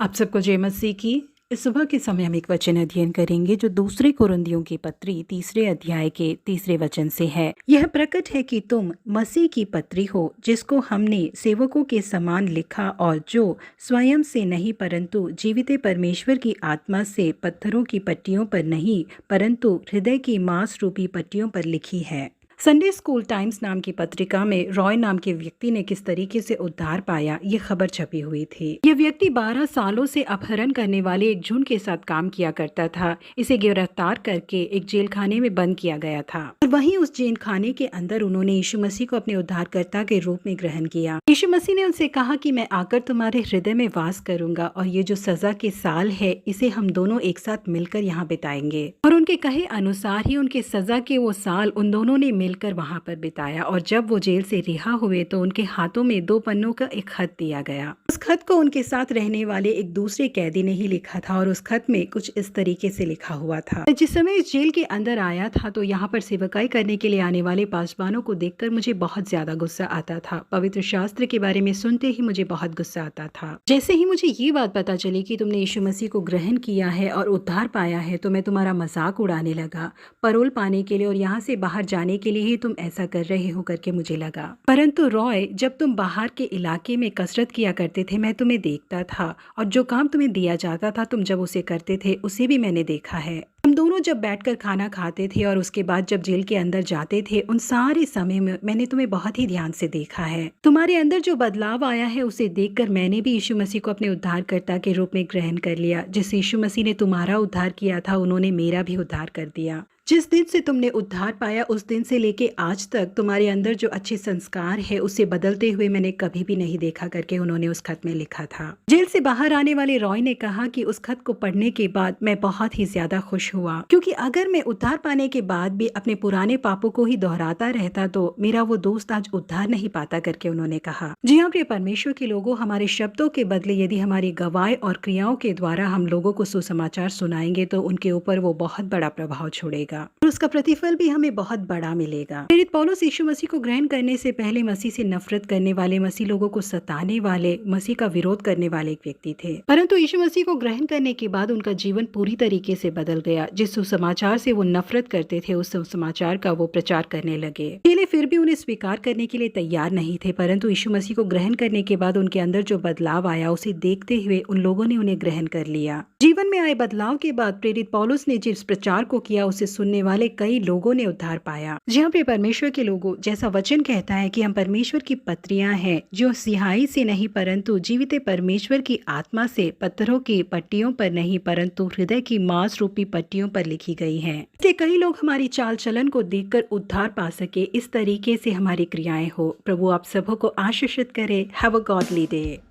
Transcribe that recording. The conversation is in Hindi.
आप सबको जय मसीह की। इस सुबह के समय हम एक वचन अध्ययन करेंगे जो दूसरे कुरिन्थियों की पत्री 3 अध्याय के 3 वचन से है। यह प्रकट है कि तुम मसीह की पत्री हो, जिसको हमने सेवकों के समान लिखा और जो स्वयं से नहीं परंतु जीवित परमेश्वर की आत्मा से पत्थरों की पट्टियों पर नहीं परंतु हृदय की मांस रूपी पट्टियों पर लिखी है। संडे स्कूल टाइम्स नाम की पत्रिका में रॉय नाम के व्यक्ति ने किस तरीके से उद्धार पाया, ये खबर छपी हुई थी। यह व्यक्ति 12 सालों से अपहरण करने वाले एक झुंड के साथ काम किया करता था। इसे गिरफ्तार करके एक जेल खाने में बंद किया गया था और वहीं उस जेल खाने के अंदर उन्होंने यीशु मसीह को अपने उद्धारकर्ता के रूप में ग्रहण किया। यीशु मसीह ने उनसे कहा कि मैं आकर तुम्हारे हृदय में वास करूंगा और ये जो सजा के साल है इसे हम दोनों एक साथ मिलकर यहाँ बिताएंगे। और उनके कहे अनुसार ही उनके सजा के वो साल उन दोनों ने मिलकर वहां पर बिताया। और जब वो जेल से रिहा हुए तो उनके हाथों में 2 पन्नों का एक खत दिया गया। उस खत को उनके साथ रहने वाले एक दूसरे कैदी ने ही लिखा था और उस खत में कुछ इस तरीके से लिखा हुआ था। जिस समय इस जेल के अंदर आया था तो यहाँ पर सेवकाई करने के लिए आने वाले पासवानों को देखकर मुझे बहुत ज्यादा गुस्सा आता था। पवित्र शास्त्र के बारे में सुनते ही मुझे बहुत गुस्सा आता था। जैसे ही मुझे ये बात पता चली कि तुमने यीशु मसीह को ग्रहण किया है और उद्धार पाया है तो मैं तुम्हारा मजाक उड़ाने लगा, परोल पाने के लिए और यहाँ से बाहर जाने के लिए ही तुम ऐसा कर रहे हो करके मुझे लगा। परंतु रॉय, जब तुम बाहर के इलाके में कसरत किया करते थे मैं तुम्हें देखता था और जो काम तुम्हें दिया जाता था तुम जब उसे करते थे उसे भी मैंने देखा है। हम दोनों जब बैठकर खाना खाते थे और उसके बाद जब जेल के अंदर जाते थे उन सारे समय में मैंने तुम्हें बहुत ही ध्यान से देखा है। तुम्हारे अंदर जो बदलाव आया है उसे देखकर मैंने भी यीशु मसीह को अपने उद्धारकर्ता के रूप में ग्रहण कर लिया। जिस यीशु मसीह ने तुम्हारा उद्धार किया था उन्होंने मेरा भी उद्धार कर दिया। जिस दिन से तुमने उद्धार पाया उस दिन से लेके आज तक तुम्हारे अंदर जो अच्छे संस्कार है उसे बदलते हुए मैंने कभी भी नहीं देखा करके उन्होंने उस खत में लिखा था। जेल से बाहर आने वाले रॉय ने कहा कि उस खत को पढ़ने के बाद मैं बहुत ही ज्यादा खुश हुआ, क्योंकि अगर मैं उद्धार पाने के बाद भी अपने पुराने पापों को ही दोहराता रहता तो मेरा वो दोस्त आज उद्धार नहीं पाता करके उन्होंने कहा। जी हाँ प्रिय परमेश्वर के लोगों, हमारे शब्दों के बदले यदि हमारी गवाही और क्रियाओं के द्वारा हम लोगों को सुसमाचार सुनाएंगे तो उनके ऊपर वो बहुत बड़ा प्रभाव छोड़ेगा और उसका प्रतिफल भी हमें बहुत बड़ा मिलेगा। प्रेरित पौलुस यीशु मसीह को ग्रहण करने से पहले मसीह से नफरत करने वाले, मसीह लोगों को सताने वाले, मसीह का विरोध करने वाले एक व्यक्ति थे। परंतु यीशु मसीह को ग्रहण करने के बाद उनका जीवन पूरी तरीके से बदल गया। जिस सुसमाचार से वो नफरत करते थे उस सुसमाचार का वो प्रचार करने लगे। पहले फिर भी उन्हें स्वीकार करने के लिए तैयार नहीं थे, परंतु यीशु मसीह को ग्रहण करने के बाद उनके अंदर जो बदलाव आया उसे देखते हुए उन लोगों ने उन्हें ग्रहण कर लिया। जीवन में आए बदलाव के बाद प्रेरित पौलुस ने जिस प्रचार को किया उसे सुनने वाले कई लोगों ने उद्धार पाया। जहाँ पे परमेश्वर के लोगों, जैसा वचन कहता है कि हम परमेश्वर की पत्रियां हैं जो सिहाई से नहीं परंतु जीवित परमेश्वर की आत्मा से पत्थरों की पट्टियों पर नहीं परंतु हृदय की मांस रूपी पट्टियों पर लिखी गई है। इसलिए कई लोग हमारी चाल चलन को देखकर उद्धार पा सके, इस तरीके से हमारी क्रियाएं हो। प्रभु आप सबों को आशीषित करे। Have a godly day.